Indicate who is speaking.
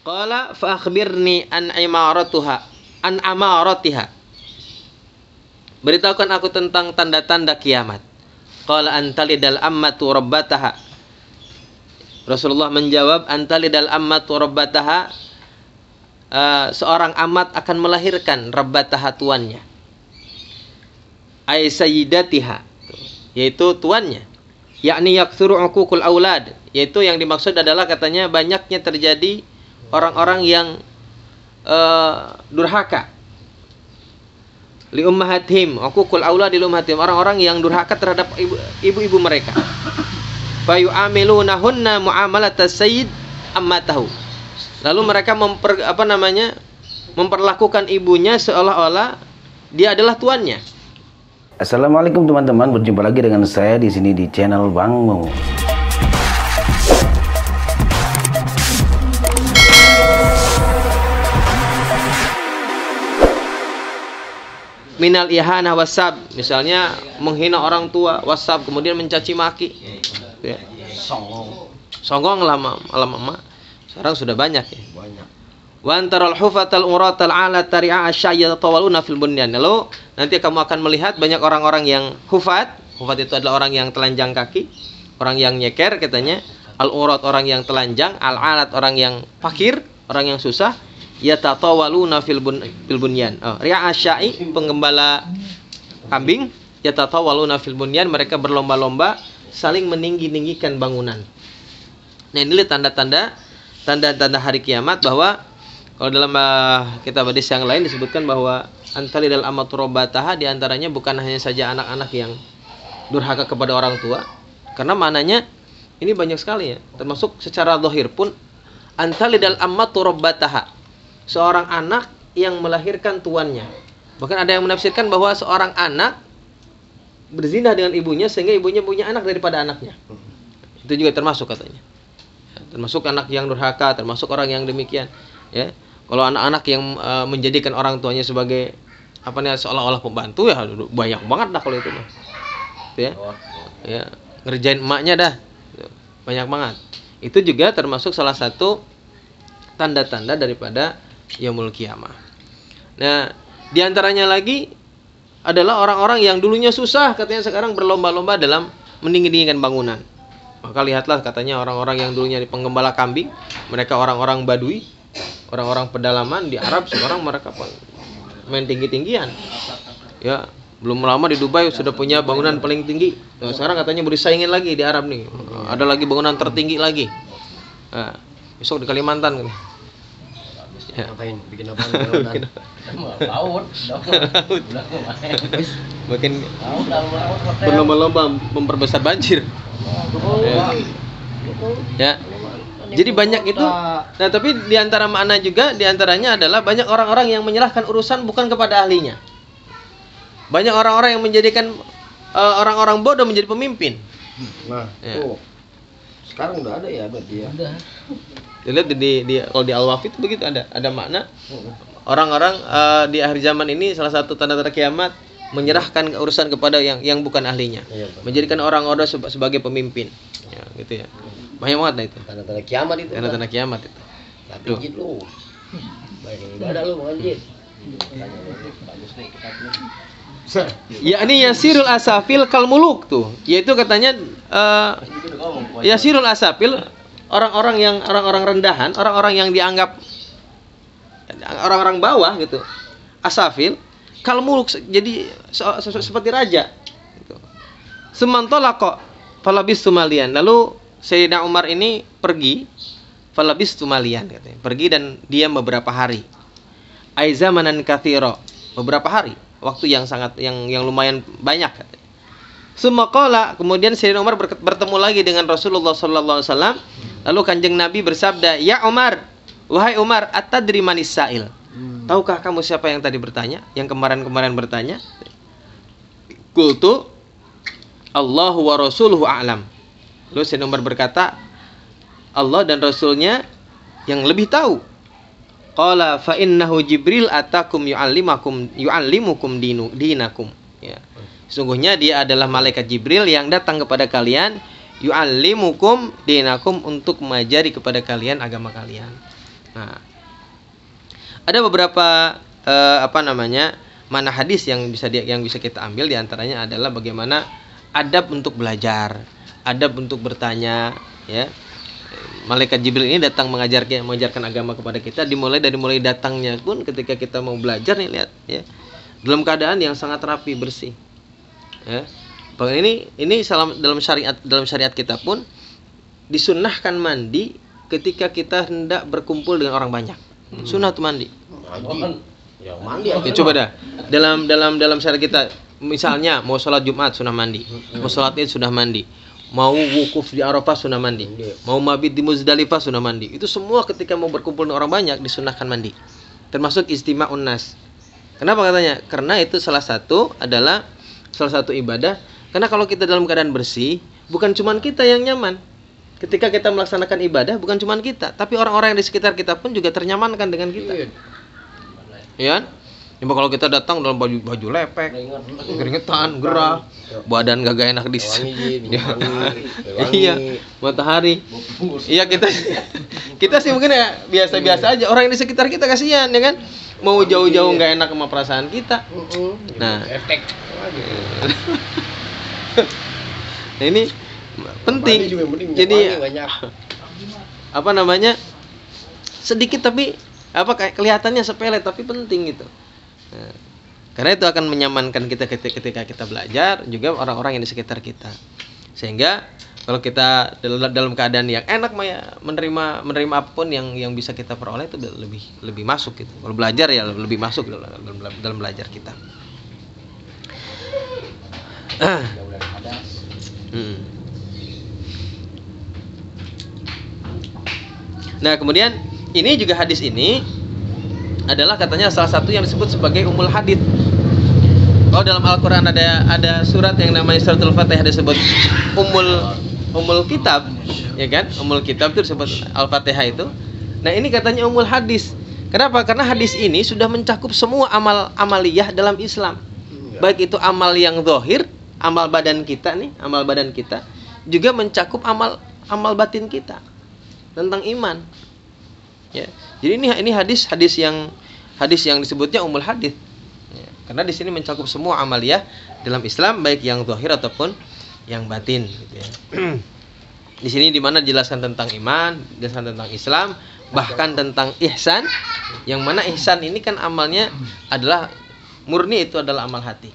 Speaker 1: Qala fa akhbirni an amaratiha. Beritahukan aku tentang tanda-tanda kiamat. Qala antalidal ammatu rabbataha. Rasulullah menjawab, antalidal ammatu rabbataha, seorang amat akan melahirkan rabbataha, tuannya. Ay sayyidatiha, yaitu tuannya. Yakni yaktsuru uququl aulad, yaitu yang dimaksud adalah katanya banyaknya terjadi orang-orang yang durhaka. Li ummahatihim, uququl aulad li ummahatihim, orang-orang yang durhaka terhadap ibu-ibu mereka. Fa yu'amilunahunna mu'amalatas sayyid ammatahu. Lalu mereka memperlakukan ibunya seolah-olah dia adalah tuannya.
Speaker 2: Assalamualaikum teman-teman, berjumpa lagi dengan saya di sini di channel Bang Mo.
Speaker 1: Minal ihana wasab, misalnya menghina orang tua, wasab, kemudian mencaci maki. Ya. Songong lama sekarang sudah banyak ya. Wa antaral hufatal uratal ala tari'a asyaya tawaluna fil bunyan. Lalu nanti kamu akan melihat banyak orang-orang yang hufat itu adalah orang yang telanjang kaki, orang yang nyeker katanya, al urat orang yang telanjang, al alat orang yang fakir, orang yang susah, yatatawaluna fil bunyan. Ri'a asyai, penggembala kambing, yatatawaluna fil bunyan, mereka berlomba-lomba saling meninggi-ninggikan bangunan. Nah, ini tanda-tanda hari kiamat, bahwa kalau dalam kitab hadis yang lain disebutkan bahwa antalidal amatu rabbataha, di antaranya bukan hanya saja anak-anak yang durhaka kepada orang tua, karena maknanya ini banyak sekali ya, termasuk secara zahir pun antalidal amatu rabbataha, seorang anak yang melahirkan tuannya. Bahkan ada yang menafsirkan bahwa seorang anak berzina dengan ibunya sehingga ibunya punya anak daripada anaknya. Itu juga termasuk katanya. Termasuk anak yang durhaka, termasuk orang yang demikian. Ya, kalau anak-anak yang menjadikan orang tuanya sebagai seolah-olah pembantu, ya banyak banget dah kalau itu mah. Ya, ya, ngerjain emaknya dah, banyak banget. Itu juga termasuk salah satu tanda-tanda daripada yaumul kiamah. Nah, diantaranya lagi adalah orang-orang yang dulunya susah, katanya sekarang berlomba-lomba dalam meninggi-tinggikan bangunan. Maka lihatlah katanya orang-orang yang dulunya di penggembala kambing, mereka orang-orang Badui, orang-orang pedalaman di Arab, sekarang mereka main tinggi-tinggian. Ya, belum lama di Dubai sudah punya bangunan paling tinggi. Nah, sekarang katanya mau disaingin lagi di Arab nih. Ada lagi bangunan tertinggi lagi. Nah, besok di Kalimantan kan. Ya.
Speaker 3: Ngapain? Bikin apa? Laut.
Speaker 1: Makin berlomba-lomba memperbesar banjir. Ya. Jadi banyak itu. Nah, tapi diantara makna juga, diantaranya adalah banyak orang-orang yang menyerahkan urusan bukan kepada ahlinya. Banyak orang-orang yang menjadikan orang-orang bodoh menjadi pemimpin.
Speaker 3: Nah,
Speaker 1: ya.
Speaker 3: Sekarang udah ada ya berarti ya. Udah.
Speaker 1: Dilihat kalau di Al-Wafi itu begitu, ada makna orang-orang di akhir zaman ini, salah satu tanda-tanda kiamat menyerahkan urusan kepada yang bukan ahlinya, menjadikan orang-orang sebagai pemimpin, ya, gitu ya. Banyak banget itu
Speaker 3: tanda-tanda kiamat itu.
Speaker 1: Tanda-tanda kiamat itu.
Speaker 3: Pijit lu. Baik ibadah lu manjit. Bagus nih kitabnya.
Speaker 1: Ya, ini yasirul asafil kal muluk tuh, yaitu katanya yasirul asafil, orang-orang rendahan, orang-orang yang dianggap orang-orang bawah gitu, asafil kal muluk, jadi seperti raja gitu. Semantolako falabistu malian, lalu Sayyidina Umar ini pergi, falabistu malian katanya, pergi dan diam beberapa hari, aizamanan katsira, beberapa hari, waktu yang lumayan banyak katanya. Sumakola, kemudian Sayyidina Umar bertemu lagi dengan Rasulullah sallallahu alaihi wasallam. Lalu Kanjeng Nabi bersabda, "Ya Umar, wahai Umar, atadri manis sa'il?" Tahukah kamu siapa yang tadi bertanya? Yang kemarin bertanya? Qultu, Allahu wa rasuluhu a'lam. Lalu Sayyidina Umar berkata, Allah dan Rasulnya yang lebih tahu. Qala fa innahu Jibril atakum yu'allimukum dinakum. Ya. Sungguhnya dia adalah malaikat Jibril yang datang kepada kalian, yu'allimukum dinakum, untuk mengajari kepada kalian agama kalian. Nah, ada beberapa mana hadis yang bisa kita ambil, diantaranya adalah bagaimana adab untuk belajar, adab untuk bertanya, ya. Malaikat Jibril ini datang mengajarkan agama kepada kita, mulai datangnya pun ketika kita mau belajar nih, lihat ya, dalam keadaan yang sangat rapi, bersih, ya. Ini dalam syariat kita pun disunnahkan mandi ketika kita hendak berkumpul dengan orang banyak. Sunnah tuh mandi.
Speaker 3: Ya mandi.
Speaker 1: Ya, coba dah. Dalam syariat kita, misalnya mau sholat Jumat sunnah mandi, mau sholat Id sunnah mandi, mau wukuf di Arafah sunnah mandi, mau mabit di Muzdalifah sunnah mandi. Itu semua ketika mau berkumpul dengan orang banyak disunahkan mandi. Termasuk istima'un nas. Kenapa katanya? Karena itu salah satu ibadah. Karena kalau kita dalam keadaan bersih, bukan cuma kita yang nyaman. Ketika kita melaksanakan ibadah, bukan cuma kita, tapi orang-orang yang di sekitar kita pun juga ternyamankan dengan kita. Iya. Cuma kalau kita datang dalam baju lepek, keringetan, gerah, badan gak enak di sini. Iya, matahari. Iya, kita sih mungkin ya biasa-biasa aja. Orang yang di sekitar kita kasihan, ya kan? Mau jauh-jauh nggak enak sama perasaan kita. Nah, nah ini penting. Jadi sedikit tapi kayak kelihatannya sepele tapi penting gitu. Nah, karena itu akan menyamankan kita ketika kita belajar, juga orang-orang yang di sekitar kita. Sehingga kalau kita dalam keadaan yang enak menerima apapun yang bisa kita peroleh, itu lebih masuk gitu. Kalau belajar ya lebih masuk dalam belajar kita. Nah, kemudian ini juga hadis ini adalah katanya salah satu yang disebut sebagai umul hadits. Kalau dalam Al-Qur'an ada surat yang namanya suratul Fatihah, disebut umul kitab, ya kan? Umul kitab itu disebut Al-Fatihah itu. Nah, ini katanya umul hadis. Kenapa? Karena hadis ini sudah mencakup semua amaliyah dalam Islam. Baik itu amal yang zahir, amal badan kita, juga mencakup amal batin kita tentang iman. Ya. Jadi ini hadis yang disebutnya umul hadis. Ya. Karena di sini mencakup semua amaliyah dalam Islam, baik yang zahir ataupun yang batin, gitu ya. Di sini dimana dijelaskan tentang iman, dijelaskan tentang Islam, bahkan tentang ihsan, yang mana ihsan ini kan amalnya adalah murni, itu adalah amal hati.